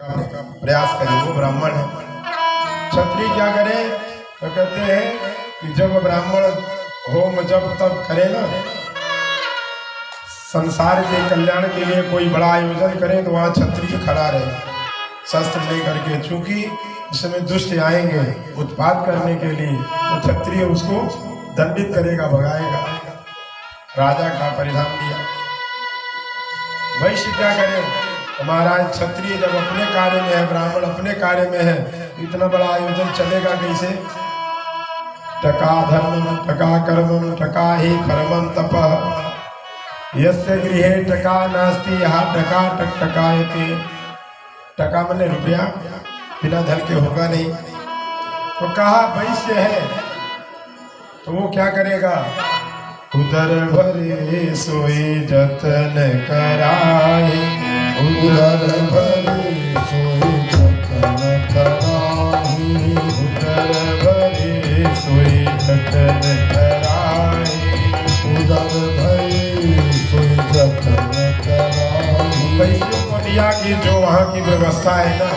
का प्रयास करे, वो ब्राह्मण है। क्षत्रिय क्या करे तो कहते हैं कि जब ब्राह्मण होम जब तब करे ना, संसार के कल्याण के लिए कोई बड़ा आयोजन करे तो वहाँ क्षत्रिय खड़ा रहे शस्त्र लेकर के, चूंकि उसमें दुष्ट आएंगे उत्पाद करने के लिए, तो क्षत्रिय उसको दंडित करेगा, भगाएगा। राजा का परिधान दिया। वैश्य क्या करे तो महाराज क्षत्रिय जब अपने कार्य में है, ब्राह्मण अपने कार्य में है, इतना बड़ा आयोजन चलेगा कैसे? टका धर्मम टका कर्मम टका ही कर्मम तपः यस्य गृहे टका नास्ति यहाँ टका टक टकायते। टका मने रुपया, बिना धन के होगा नहीं। तो कहा वैश्य है तो वो क्या करेगा? उदर भरे सोई जतन कराए, उदर भरे सोई जतन कराए, उदर भरे सोई जतन कराए, उदर भरे सोई जतन कराए। वैश्यों को दिया कि जो वहाँ की व्यवस्था है ना,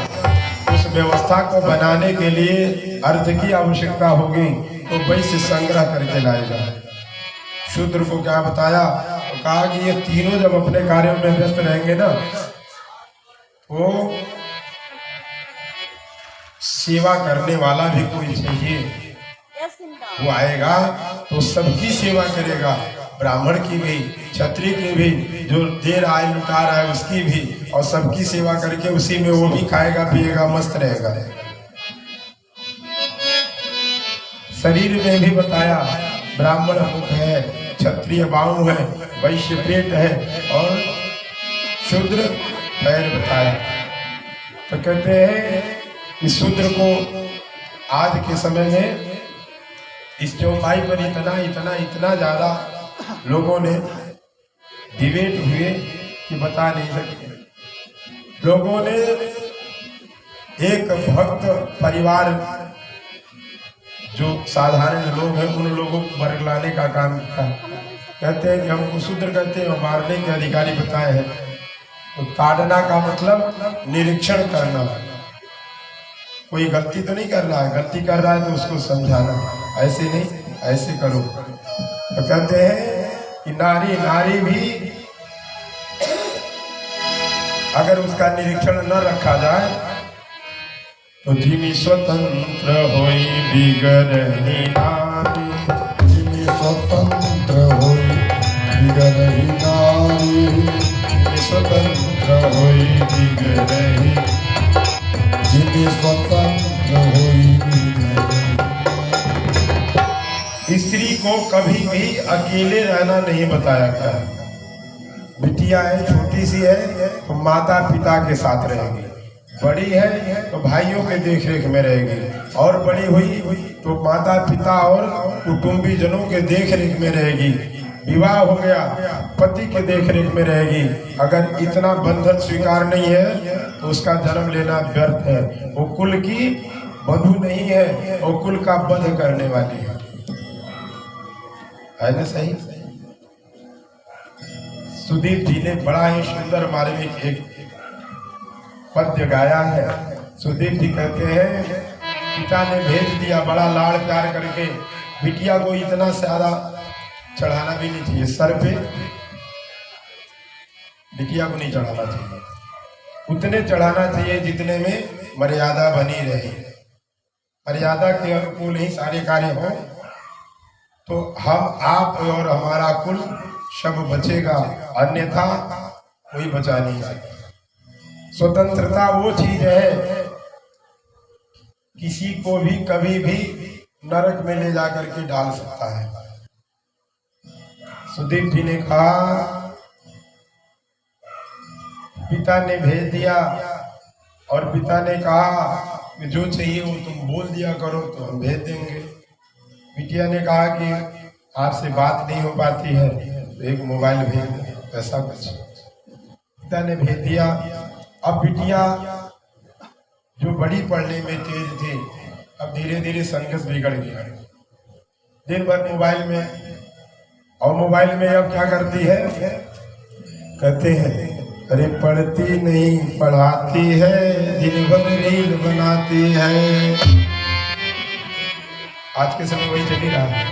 उस व्यवस्था को बनाने के लिए अर्थ की आवश्यकता होगी, तो वैश्य संग्रह करके लाएगा। शूद्र को क्या बताया तो कहा कि ये तीनों जब अपने कार्यों में व्यस्त रहेंगे ना, तो सेवा करने वाला भी कोई चाहिए, वो आएगा तो सबकी सेवा करेगा, ब्राह्मण की भी, क्षत्रिय की भी, जो देर आए लुटा रहा है उसकी भी, और सबकी सेवा करके उसी में वो भी खाएगा पिएगा, मस्त रहेगा। शरीर में भी बताया, ब्राह्मण मुख है, क्षत्रिय बाहु है, वैश्य पेट है और शूद्र पैर बताया। तो कहते हैं कि शूद्र को आज के समय में इस चौपाई पर इतना ज्यादा लोगों ने डिबेट हुए कि बता नहीं सकते। लोगों ने एक भक्त परिवार जो साधारण लोग हैं उन लोगों को बरगलाने का काम किया। कहते हैं कि हमको शूद्र कहते हैं, मारने के अधिकारी बताए हैं। तो ताड़ना का मतलब निरीक्षण करना, कोई गलती तो नहीं कर रहा है, गलती कर रहा है तो उसको समझाना, ऐसे नहीं ऐसे करो। तो कहते हैं कि नारी भी अगर उसका निरीक्षण न रखा जाए तो जिमी स्वतंत्र होई बिगड़ही नारी, जिमी स्वतंत्र होई बिगड़ही नारी, जिमी स्वतंत्र होई बिगड़ही, जिमी स्वतंत्र होई बिगड़ही। स्त्री को कभी भी अकेले रहना नहीं बताया गया। बिटिया है, छोटी सी है तो माता पिता के साथ रहेगी, बड़ी है तो भाइयों के देखरेख में रहेगी, और बड़ी हुई तो माता पिता और कुटुंबी जनों के देखरेख में रहेगी। विवाह हो गया पति के देखरेख में रहेगी। अगर इतना बंधन स्वीकार नहीं है तो उसका जन्म लेना व्यर्थ है। वो कुल की बधू नहीं है, वो कुल का वध करने वाली है ना? सही। सुदीप जी ने बड़ा ही सुंदर मार्मिक एक पद्य गाया है। सुदीप जी कहते हैं पिता ने भेज दिया बड़ा लाड़ प्यार करके, बिटिया को इतना ज्यादा चढ़ाना भी नहीं चाहिए, सर पे बिटिया को नहीं चढ़ाना चाहिए, उतने चढ़ाना चाहिए जितने में मर्यादा बनी रहे। मर्यादा के अनुकूल ही सारे कार्य हो तो हम आप और हमारा कुल सब बचेगा, अन्यथा कोई बचा नहीं सकता। स्वतंत्रता वो चीज है किसी को भी कभी भी नरक में ले जाकर के डाल सकता है। सुदीप जी ने कहा पिता ने भेज दिया और पिता ने कहा कि जो चाहिए वो तुम बोल दिया करो तो हम भेज देंगे। बिटिया ने कहा कि आपसे बात नहीं हो पाती है तो एक मोबाइल भेज दो, ऐसा कुछ। पिता ने भेज दिया। अब बिटिया जो बड़ी पढ़ने में तेज थी, अब धीरे धीरे संगत बिगड़ गया, दिन भर मोबाइल में, और मोबाइल में अब क्या करती है, कहते हैं अरे पढ़ती नहीं पढ़ाती है, दिन भर रील बनाती है। आज के समय वही चली रहा है।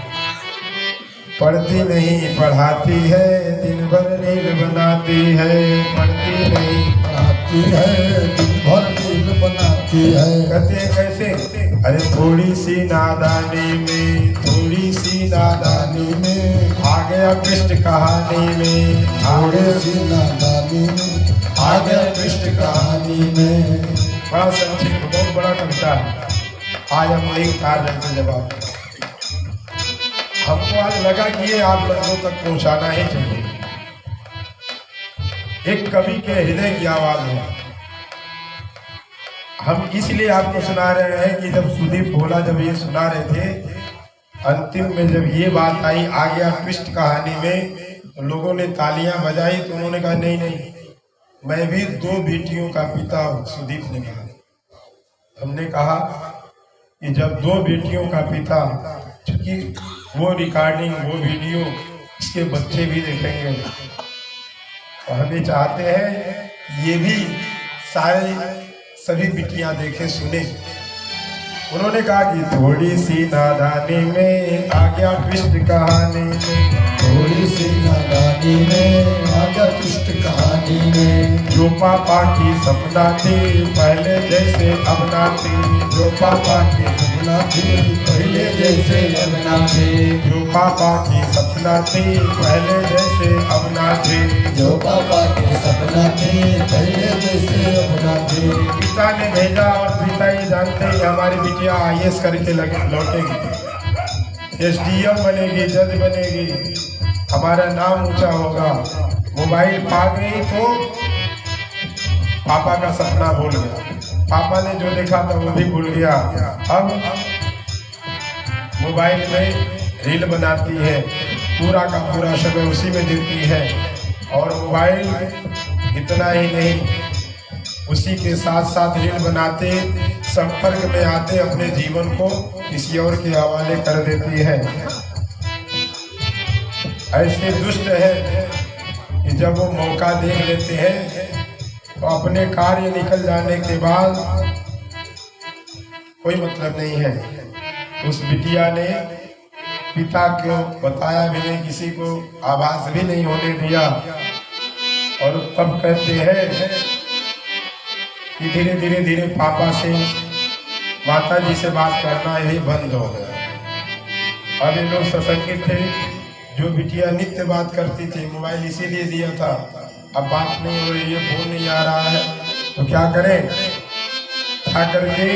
पढ़ती नहीं पढ़ाती है, दिन भर रील बनाती है। पढ़ती नहीं पढ़ाती है, दिन भर रील बनाती है। कहते हैं कैसे? अरे थोड़ी सी नादानी में, थोड़ी सी नादानी में आ गया कृष्ण कहानी में। थोड़े सी नादानी में आ गया कृष्ण कहानी में। बड़ा संक्षिप्त, बहुत बड़ा कविता है। आज हम वही उतार लेते जवाब। हमको आज लगा कि ये आप लोगों तक पहुंचाना ही चाहिए। एक कवि के हृदय की आवाज है। हम इसलिए आपको सुना रहे हैं कि जब सुदीप भोला जब ये सुना रहे थे, अंतिम में जब ये बात आई आ गया ट्विस्ट कहानी में, तो लोगों ने तालियां बजाई। तो उन्होंने कहा नहीं नहीं, मैं भी 2 बेटियों का पिता हूं। सुदीप ने कहा। हमने कहा कि जब 2 बेटियों का पिता, क्योंकि वो रिकॉर्डिंग वो वीडियो इसके बच्चे भी देखेंगे, तो हमें चाहते हैं ये भी सभी बिटियां देखें सुने। उन्होंने कहा कि थोड़ी सी नादानी में आ गया ट्विस्ट कहानी में। थोड़ी सी नादानी में आ गया ट्विस्ट कहानी में। जो पापा की सपना थी पहले जैसे अब ना थी। जो पापा की सपना थी पहले जैसे अब ना थी। जो पापा की सपना थी पहले जैसे अब ना थी। जो पापा की सपना थी पहले जैसे अब ना थी। पिता ने भेजा और पिता ये जानते ही हमारी बिटिया IAS करके लौटेगी, SDM बनेगी, जज बनेगी, हमारा नाम ऊंचा होगा। मोबाइल पा गई तो पापा का सपना भूल गया। पापा ने जो देखा था वो भी भूल गया। अब मोबाइल में रील बनाती है, पूरा का पूरा समय उसी में देती है। और मोबाइल इतना ही नहीं, उसी के साथ साथ रील बनाते, संपर्क में आते अपने जीवन को किसी और के हवाले कर देती है। ऐसे दुष्ट है कि जब वो मौका देख लेते हैं तो अपने कार्य निकल जाने के बाद कोई मतलब नहीं है। उस बिटिया ने पिता को बताया भी नहीं, किसी को आभास भी नहीं होने दिया। और तब कहते हैं कि धीरे धीरे धीरे पापा से, माता जी से बात करना ही बंद हो गया। अब ये लोग सशंकित थे। जो बिटिया नित्य बात करती थी, मोबाइल इसीलिए दिया था, अब बात नहीं हो रही है, फोन नहीं आ रहा है, तो क्या करें? क्या करके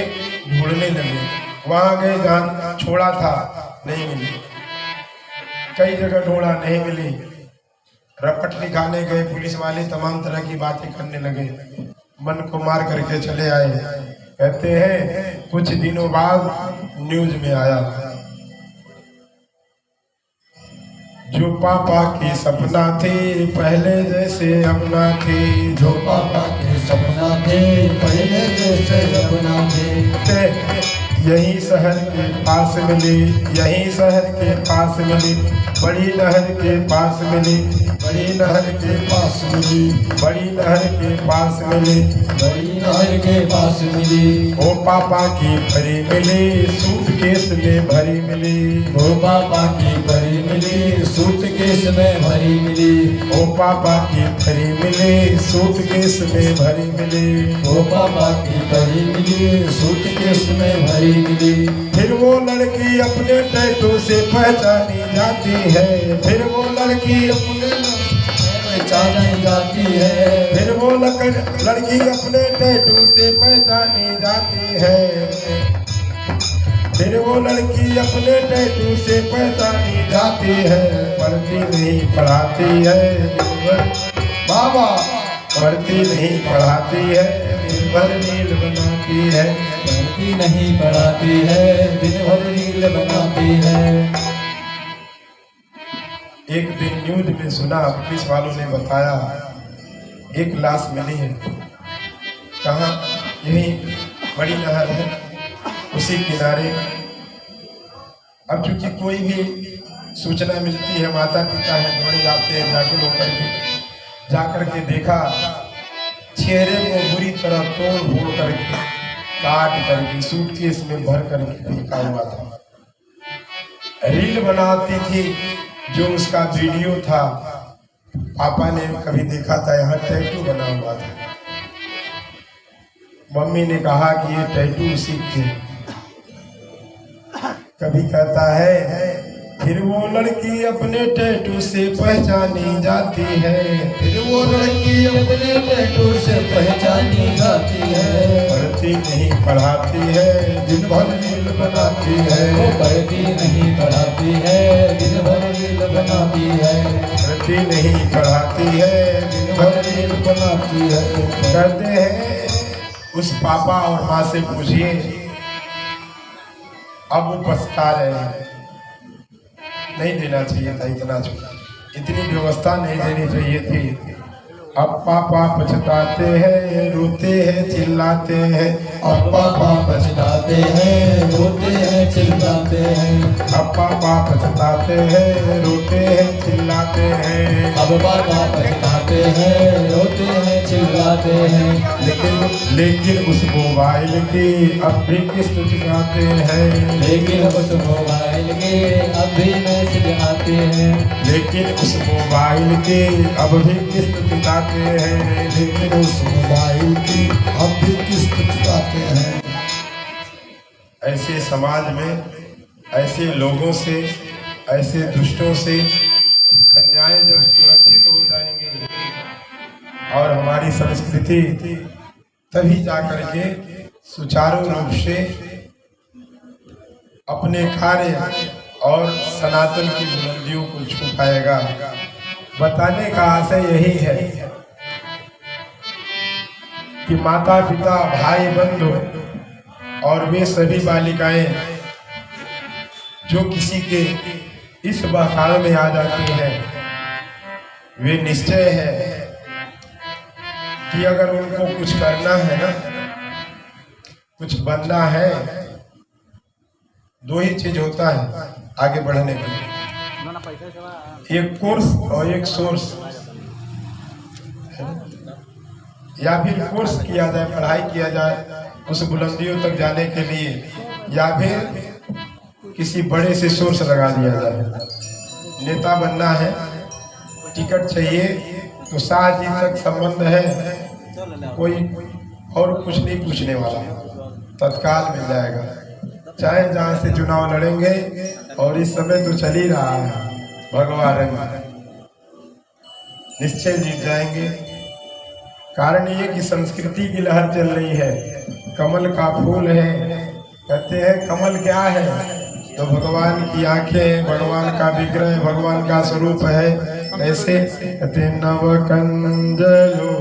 ढूंढने लगे। वहां गए जहाँ छोड़ा था, नहीं मिली। कई जगह ढूंढा, नहीं मिली। रपट दिखाने गए, पुलिस वाले तमाम तरह की बातें करने लगे, मन को मार करके चले आए। कहते हैं कुछ दिनों बाद न्यूज में आया, जो पापा की सपना थी पहले जैसे अब ना थी। जो पापा की सपना थी पहले जैसे अब ना थी। यही शहर के पास मिली, यही शहर के पास मिली, बड़ी नहर के पास मिली, बड़ी नहर के पास मिली, बड़ी नहर के पास मिली, बड़ी नहर के पास मिली। ओ पापा की परी मिली, सूटकेस में भरी मिली। ओ पापा की परी मिली, सूटकेस में भरी मिली। ओ पापा की परी मिली, सूटकेस में भरी मिली। ओ पापा की परी मिली, सूटकेस में भरी मिली। फिर वो लड़की अपने टैटू से पहचानी जाती है। फिर वो लड़की अपने पहचानी जाती है। फिर वो लड़की अपने टैटू से पहचानी जाती है। फिर वो लड़की अपने टैटू से पहचानी जाती है। पढ़ती नहीं पढ़ाती है, बाबा पढ़ती नहीं पढ़ाती है, दिन भर रील बनाती है। पढ़ती नहीं पढ़ाती है, दिन भर रील बनाती है। एक दिन न्यूज में सुना, पुलिस वालों ने बताया एक लाश मिली है। कहाँ? यही बड़ी नहर है, उसी किनारे। अब चूंकि कोई भी सूचना मिलती है, माता पिता है दौड़े जाते हैं, जाके लोग जाकर के देखा चेहरे को बुरी तरह तोड़ फोड़ करके काट करके सूटकेस में भर करके फेंका हुआ था। रील बनाती थी, जो उसका वीडियो था पापा ने कभी देखा था, यहाँ टैटू बना हुआ था। मम्मी ने कहा कि ये टैटू उसी के। कभी कहता है फिर वो लड़की अपने टैटू से पहचानी जाती है, फिर वो लड़की अपने टैटू से पहचानी जाती है। पढ़ती नहीं पढ़ाती है, दिन भर रील बनाती है। वो पढ़ती नहीं पढ़ाती है, दिन भर रील बनाती है। पढ़ती नहीं पढ़ाती है, दिन भर रील बनाती है। कहते हैं उस पापा और माँ से पूछिए, अब वो पछता रहे हैं। नहीं देना चाहिए था इतना, इतनी व्यवस्था नहीं देनी चाहिए थी। अब पापा पछताते हैं, रोते हैं, चिल्लाते हैं। अब पापा पछताते हैं, रोते हैं, चिल्लाते हैं। अब पापा पछताते हैं, रोते हैं, चिल्लाते हैं। अब पापा पछताते हैं, रोते हैं, चिल्लाते हैं। लेकिन उस मोबाइल की अब भी किस्त चुकाते हैं। लेकिन उस मोबाइल के अब भी मैसेज आते हैं। लेकिन उस मोबाइल के अब भी किस्त चुकाते हैं। लेकिन उस मोबाइल की अब भी किस्त चुकाते हैं। ऐसे समाज में ऐसे लोगों से, ऐसे दुष्टों से कन्याएं जब सुरक्षित हो जाएंगे और हमारी संस्कृति तभी जाकर के सुचारू रूप से अपने कार्य और सनातन की बुलंदियों को छू पाएगा। बताने का आशय यही है कि माता पिता भाई बंधु और वे सभी बालिकाएं जो किसी के इस बहाव में आ जाती हैं, वे निश्चय है कि अगर उनको कुछ करना है ना, कुछ बनना है, दो ही चीज होता है आगे बढ़ने के लिए, एक कोर्स और एक सोर्स। या फिर कोर्स किया जाए, पढ़ाई किया जाए उस बुलंदियों तक जाने के लिए, या फिर किसी बड़े से सोर्स लगा दिया जाए। नेता बनना है, टिकट चाहिए तो 7 दिन तक संबंध है, कोई और कुछ नहीं पूछने वाला, तत्काल मिल जाएगा। चाहे जहाँ से चुनाव लड़ेंगे, और इस समय तो चल ही रहा है, भगवान निश्चय जीत जाएंगे। कारण ये कि संस्कृति की लहर चल रही है। कमल का फूल है, कहते हैं कमल क्या है, तो भगवान की आंखें, भगवान का विग्रह, भगवान का स्वरूप है। ऐसे कहते नव कंजलोचन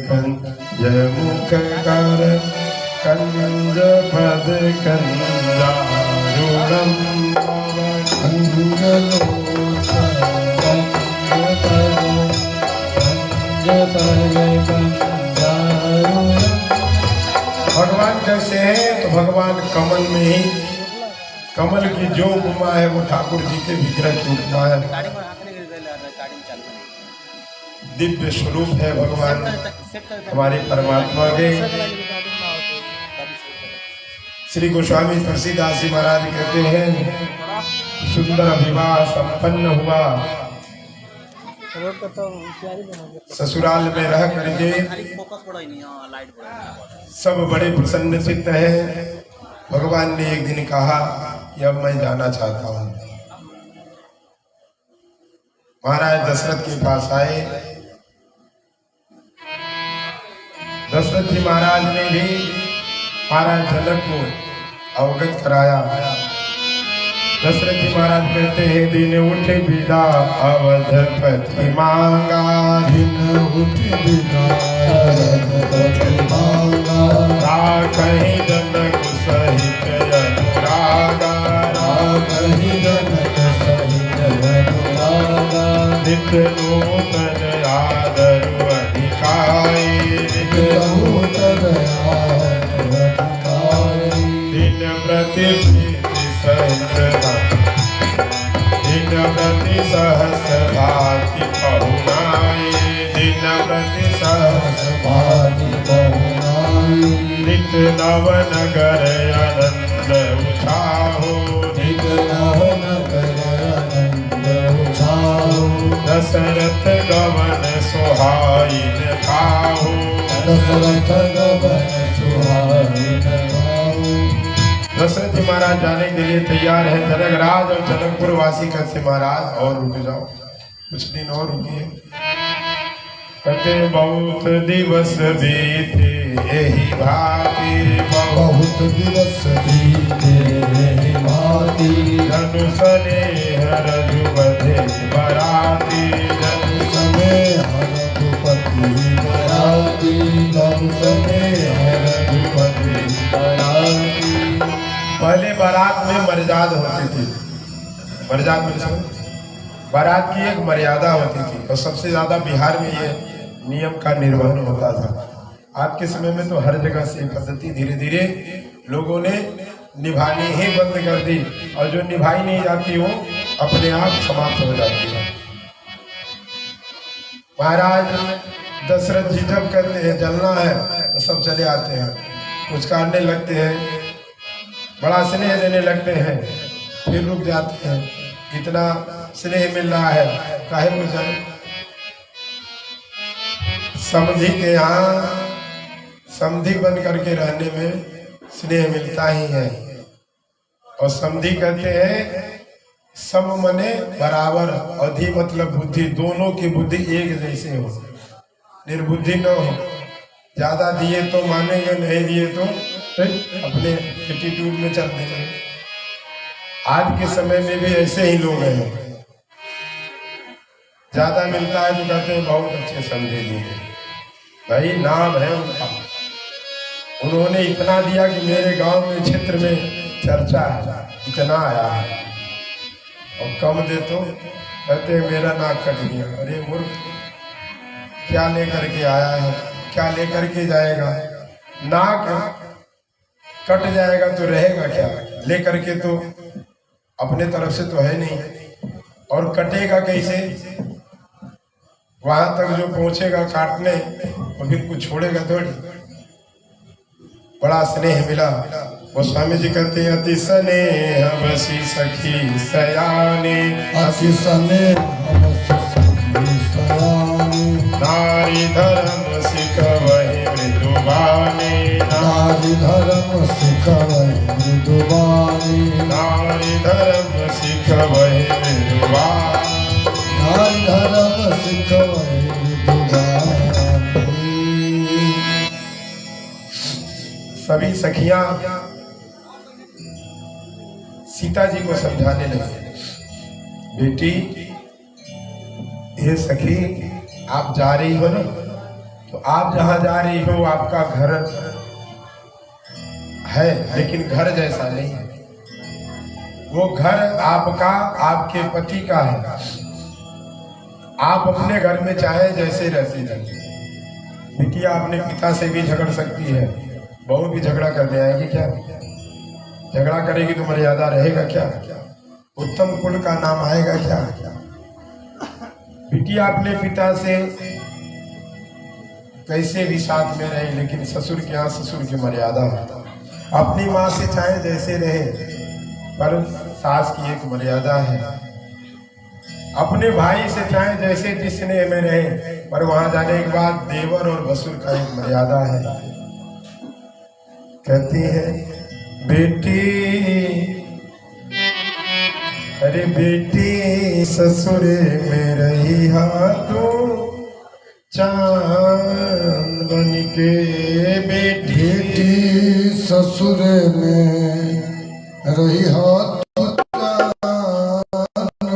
कंज मुख कर कंज पद कंजारूढ़म भगवान कैसे हैं, तो भगवान कमल में ही, कमल की जो उपमा है वो ठाकुर जी के विग्रह की उपमा है। दिव्य स्वरूप है भगवान हमारे परमात्मा के। श्री गोस्वामी तुलसीदास जी महाराज कहते हैं, सुंदर विवाह संपन्न हुआ, ससुराल में रह करके सब बड़े प्रसन्न चित्त हैं। भगवान ने एक दिन कहा कि अब मैं जाना चाहता हूँ। महाराज दशरथ के पास आए। दशरथ जी महाराज ने भी महाराज जनक को अवगत कराया। दशरथ जी महाराज कहते हैं, दिन उठ विदा अवधपति मांगा, दिन उठ विदा अवधपति मांगा। राखहि जनक सहित अनुरागा, राखहि जनक सहित अनुरागा। नित्य नूतन आदरु अधिकाई, नित्य नूतन आदरु अधिकाई। दिन प्रति दिन प्रति सहस्र भाति पहुनाई, दिन प्रति सहस्र नवनगर आनंद उछाहो, नित नवनगर आनंद उछाहो। दशरथ गवन सुहाइन खाहो, दशरथ गवन सुहाइन खाहो। दशरथ जी महाराज जाने के लिए तैयार है। जनकराज और जनकपुर वासी कहते महाराज और रुक जाओ, कुछ दिन और रुकिए। कहते बहुत दिवस बीते यही भांति, बहुत दिवस बीते यही भांति। धनुष स्नेह रघुपति बराती, धनुष स्नेह रघुपति बराती। धनुष स्नेह रघुपति बराती। पहले बारात में मर्यादा होती थी। मर्यादा में बारात की एक मर्यादा होती थी और सबसे ज्यादा बिहार में ये नियम का निर्वहन होता था। आज के समय में तो हर जगह से पद्धति धीरे धीरे लोगों ने निभानी ही बंद कर दी और जो निभाई नहीं जाती वो अपने आप समाप्त हो जाती है। महाराज दशरथ जी जब कहते हैं जलना है तो सब चले आते हैं, पुचकारने लगते हैं, बड़ा स्नेह देने लगते हैं, फिर रुक जाते हैं। इतना स्नेह मिल रहा है काहे को जाए। समधी के यहाँ समधी बन करके रहने में स्नेह मिलता ही है। और समधी कहते हैं सम मने बराबर, अधि मतलब बुद्धि, दोनों की बुद्धि एक जैसे हो, निर्बुद्धि न हो। ज्यादा दिए तो मानेंगे, नहीं दिए तो अपने एटीट्यूड में चलते रहे। आज के समय में भी ऐसे ही लोग हैं, ज्यादा मिलता है तो कहते हैं बहुत अच्छे समझे दिए, भाई नाम है उनका, उन्होंने इतना दिया कि मेरे गांव में क्षेत्र में चर्चा है, इतना आया है। और कम दे तो कहते हैं मेरा नाक कट गया। अरे मूर्ख, क्या लेकर के आया है, क्या लेकर के जाएगा? नाक कट जाएगा तो रहेगा क्या? लेकर के तो अपने तरफ से तो है नहीं, और कटेगा कैसे? वहां तक जो पहुंचेगा काटने और फिर कुछ छोड़ेगा थोड़ी। बड़ा स्नेह मिला। वो स्वामी जी कहते हैं अति स्नेह बसी सखी सयाने, अति स्नेह बसी सखी सयाने। नारी धर्म सिखवहि मृदुबानी, नारी धर्म सिखवहि मृदुबानी। नारी धर्म सिखवहि मृदुबानी, नारी धर्म सिखवहि मृदुबानी। सभी सखियां सीता जी को समझाने लगी, बेटी ये सखी आप जा रही हो ना, तो आप जहां जा रही हो आपका घर है, लेकिन घर जैसा नहीं है। वो घर आपका, आपके पति का है। आप अपने घर में चाहे जैसे रहती थी। बिटिया अपने पिता से भी झगड़ सकती है, बहू भी झगड़ा करने आएगी क्या? झगड़ा करेगी तो मर्यादा रहेगा क्या? उत्तम कुल का नाम आएगा क्या? बिटिया अपने पिता से कैसे भी साथ में रहे, लेकिन ससुर के यहाँ ससुर की मर्यादा होता। अपनी माँ से चाहे जैसे रहे, पर सास की एक मर्यादा है। अपने भाई से चाहे जैसे जिस स्नेह में रहे, पर वहां जाने के बाद देवर और भसुर का एक मर्यादा है। कहती है बेटी, अरे बेटी ससुरे में रही तू चांद बन के, बेटी ससुरे में रही तू चांद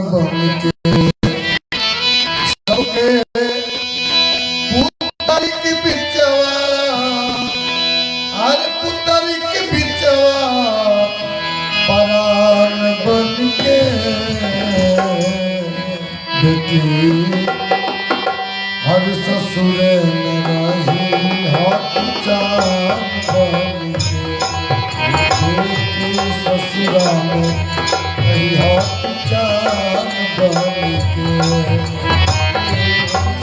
बन के। सबके पुतरी के बिचवा, हर पुतरी के बिचवा परान बन के। बेटी हर ससुरे में रही तू चांद बन के। बेटी ससुरा में रही तू चांद बन के।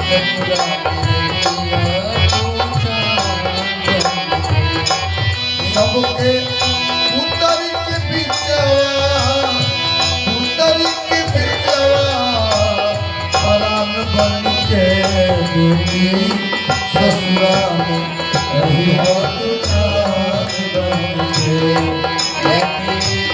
ससुरा में रही तू चांद बन के। सबके उतरी के बिचवा परान बन के बेटी ससुरा में रही हो तू जान बन के बेटी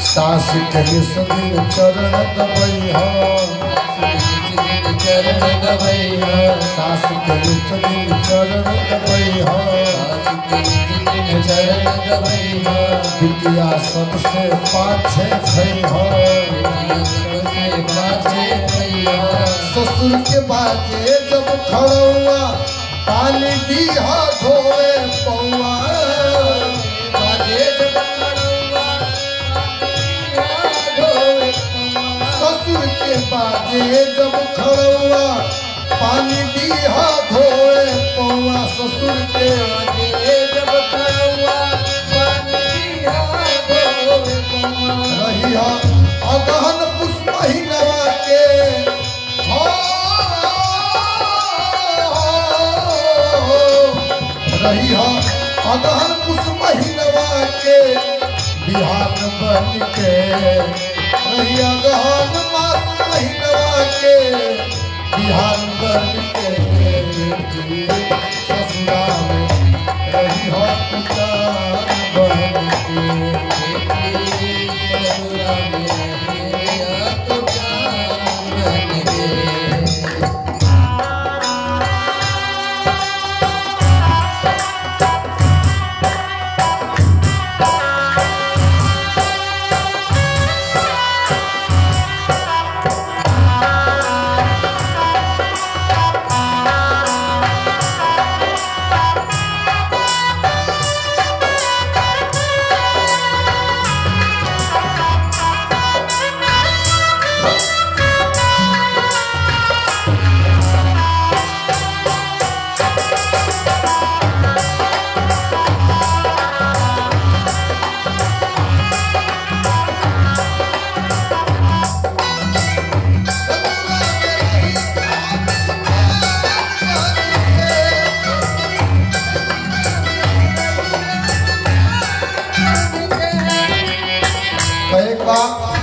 सास के सुदिन चरण दबैया चरण दबैया सास के सुदिन चरण दबैया चरण दबैया बिटिया सबसे पाछे खैहा ससुर के बाजे जब खड़ौआ पानी दीहा धोए पौआ ससुर के बाजे जब खड़ौआ पानी दीहा धोए पौआ ससुर के बाजे जब खड़ौआ पानी दीहा धोए पौआ रहिया अगहन पुष्प महीनवा के रहिया अगहन पुष्प महीनवा के बिहान बन के रहिया गहन मास महीनवा के बिहान बन के ससुरा में रही हो तू जान बन के ससुरा में रही हो तू जान बन के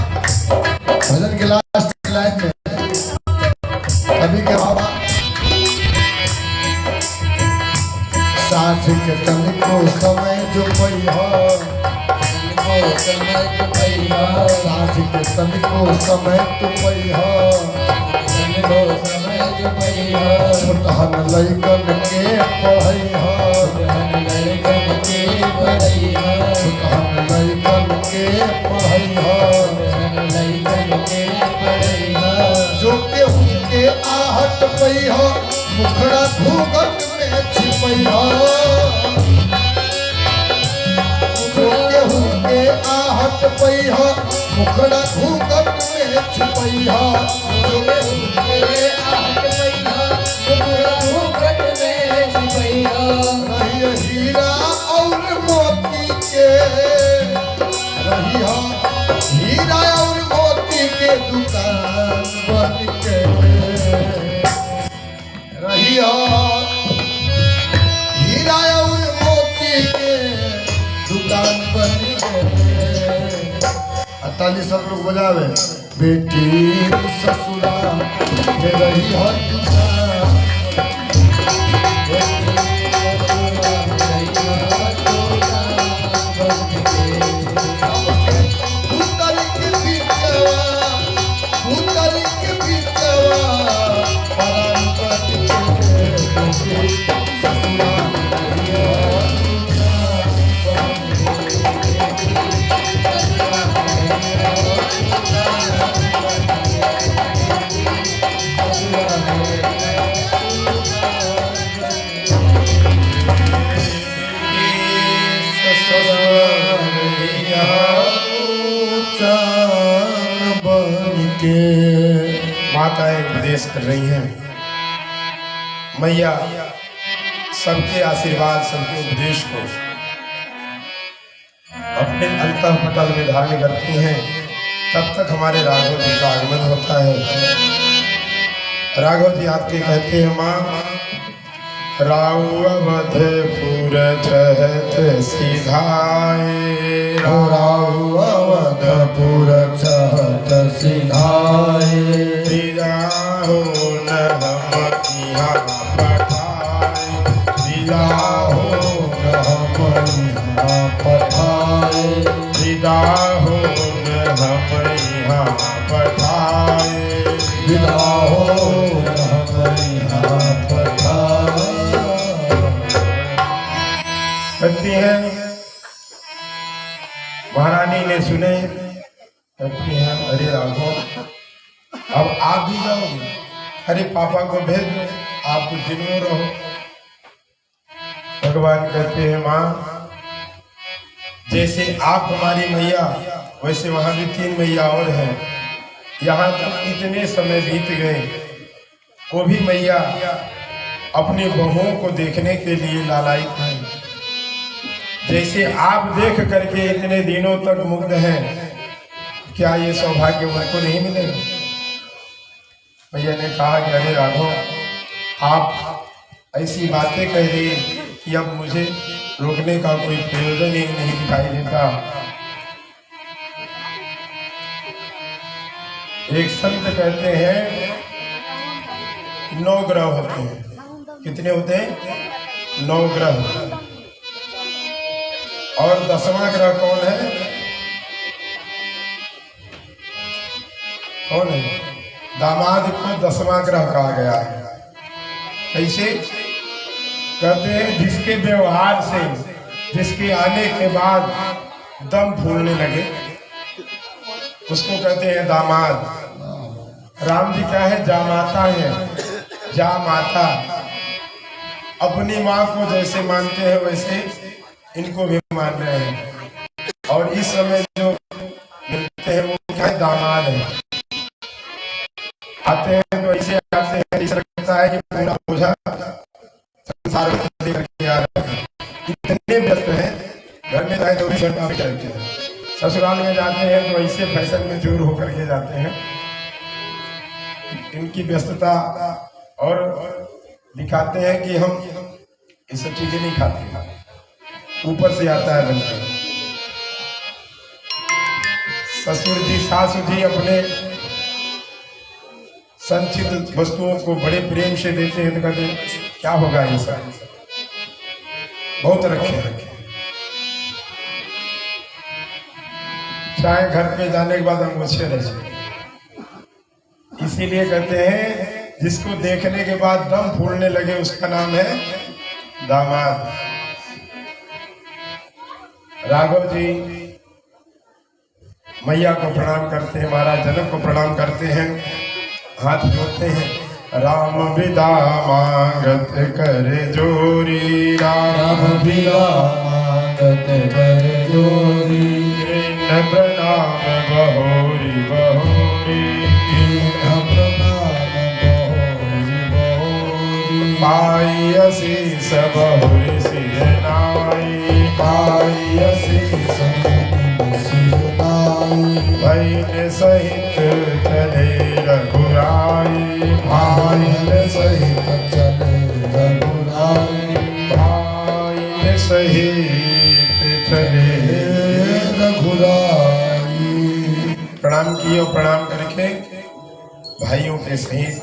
भजन के लास्ट लाइन में कवि के बाबा साथ के तन को समय जो पैहा साथ के तन को समय तो पैहा छोटहन लैकन के पढ़ैहा छोटहन लैकन के पढ़ैहा जो केहू के आहट पैहा मुखड़ा घूंघट में छिपैहा जो केहू के आहट पैहा मुखड़ा घूंघट में छिपैहा जो केहू के आहट पैहा मुखड़ा घूंघट में छिपैहा रहिया हीरा और मोती के रहिया हीरा और मोती के दुकान बन के रहिया हीरा और मोती के दुकान बन के ताली सब लोग बजावे बेटी ससुरा में रही हो माताएं उपदेश कर रही हैं। मैया सबके आशीर्वाद, सबके उपदेश को अपने अंतःपटल में धारण करती हैं। तब तक हमारे राघव जी का आगमन होता है। राघव जी आपके कहते हैं, माँ राउ अवधपुर चहत सिधाए, राउ अवधपुर चहत सिधाए, विदा हो न हम यहाँ पठाए, विदा हो न हम यहाँ पठाए, विदा हो न हम यहाँ पठाए, विदा हो न हम यहाँ पठाए। कहती है महारानी ने सुने, कहती है अरे राघव अब आप भी जाओगे? अरे पापा को भेज दो, आप कुछ दिन में रहो। भगवान कहते हैं, माँ जैसे आप हमारी मैया, वैसे वहां भी 3 मैया और हैं। यहाँ तक इतने समय बीत गए, वो भी मैया अपनी बहुओं को देखने के लिए लालायित हैं। जैसे आप देख करके इतने दिनों तक मुग्ध हैं, क्या ये सौभाग्य उनको नहीं मिलेगा? मैया ने कहा कि अरे राघव, आप ऐसी बातें कह रही कि अब मुझे रोकने का कोई प्रयोजन ही नहीं दिखाई देता। एक संत कहते हैं 9 ग्रह होते हैं। कितने होते हैं? 9 ग्रह। और 10वां ग्रह कौन है? कौन है? दामाद को 10वां ग्रह कहा गया है। कैसे? कहते हैं जिसके व्यवहार से, जिसके आने के बाद दम फूलने लगे, उसको कहते हैं दामाद। राम जी क्या है? जामाता है। जामाता अपनी माँ को जैसे मानते हैं वैसे इनको भी मान रहे हैं। और इस समय जो मिलते हैं वो क्या है? दामाद है। आते हैं तो ऐसे आते हैं, ऐसा लगता है कि पूरा बोझा संसार को लेकर के आ रहे हैं। इतने व्यस्त हैं, घर में जाए तो भी घंटा में चलते हैं, ससुराल में जाते हैं तो ऐसे फैशन में चूर होकर के जाते हैं। इनकी व्यस्तता, और दिखाते हैं कि हम ये सब चीजें नहीं खाते, ऊपर से आता है बनकर। ससुर जी, सासु जी अपने संचित वस्तुओं को बड़े प्रेम से देते हैं तो कहते हैं क्या होगा ये सब, बहुत रखे। चाहे घर पे जाने के बाद अंगूठे रहे। इसीलिए कहते हैं जिसको देखने के बाद दम फूलने लगे उसका नाम है दामाद। राघव जी मैया को प्रणाम करते हैं, महाराज जनक को प्रणाम करते हैं, हाथ जोड़ते हैं। राम विदा मांगत करे जोरी, राम विदा मांगत करे जोरी, न प्रणाम बहोरी बहोरी, प्रणाम बहोरी बहोरी, पाई असीस बहुरी सिरनाई, पाई असीस सिरनाई, भाई सहित चले रघुराई, भाई सहित चले रघुराई, भाई सहित चले रघुराई। प्रणाम किए और प्रणाम करके भाइयों के सहित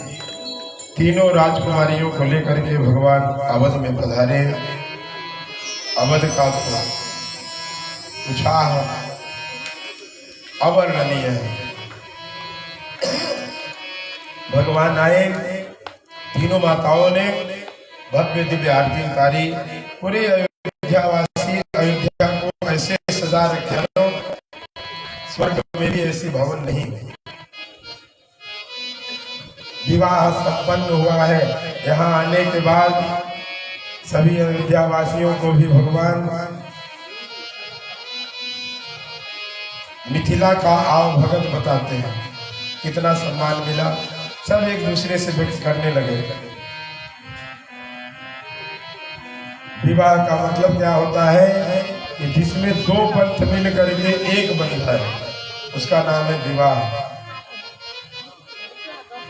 तीनों राजकुमारियों को लेकर के भगवान अवध में पधारे। अवध का उत्साह अवर्णनीय है। भगवान आए, तीनों माताओं ने भव्य दिव्य आरती उतारी। पूरे अयोध्यावासी अयोध्या को ऐसे सजा रखे, स्वर्ग में भी ऐसी भवन नहीं है। विवाह संपन्न हुआ है। यहाँ आने के बाद सभी अयोध्या वासियों को भी भगवान मिथिला का आव भगत बताते हैं। कितना सम्मान मिला। सब एक दूसरे से व्यक्त करने लगे। विवाह का मतलब क्या होता है कि जिसमें दो पंथ मिल करके एक बनता है, उसका नाम है विवाह।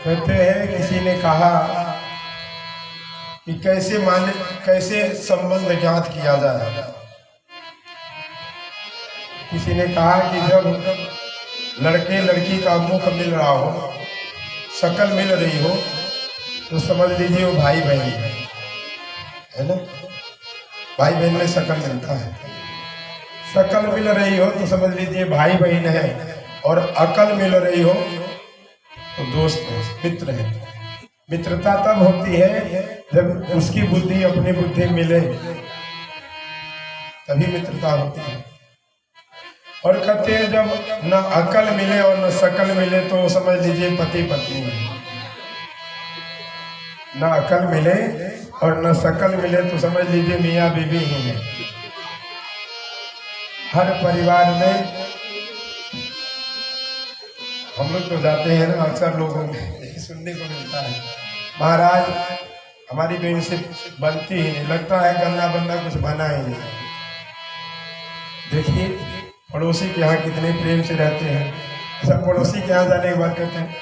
कहते हैं किसी ने कहा कि कैसे संबंध ज्ञात किया जाए। किसी ने कहा कि जब लड़के लड़की का मुख मिल रहा हो, शक्ल मिल रही हो, तो समझ लीजिए वो भाई बहन है ना। भाई बहन में शक्ल मिलता है। शक्ल मिल रही हो तो समझ लीजिए भाई बहन है, और अकल मिल रही हो तो दोस्त है, मित्र है। मित्रता तब होती है जब उसकी बुद्धि अपनी बुद्धि मिले, तभी मित्रता होती है। और कहते हैं जब न अकल मिले और न शकल मिले तो समझ लीजिए पति पत्नी है। न अकल मिले और न शकल मिले तो समझ लीजिए मियाँ बीवी ही है। हर परिवार में हम लोग तो जाते हैं ना, अक्सर लोगों में सुनने को मिलता है, महाराज हमारी तो इनसे बनती ही नहीं, लगता है गन्ना बन्ना कुछ बना ही नहीं। देखिए पड़ोसी के यहाँ कितने प्रेम से रहते हैं। सब पड़ोसी के यहाँ जाने के बाद कहते हैं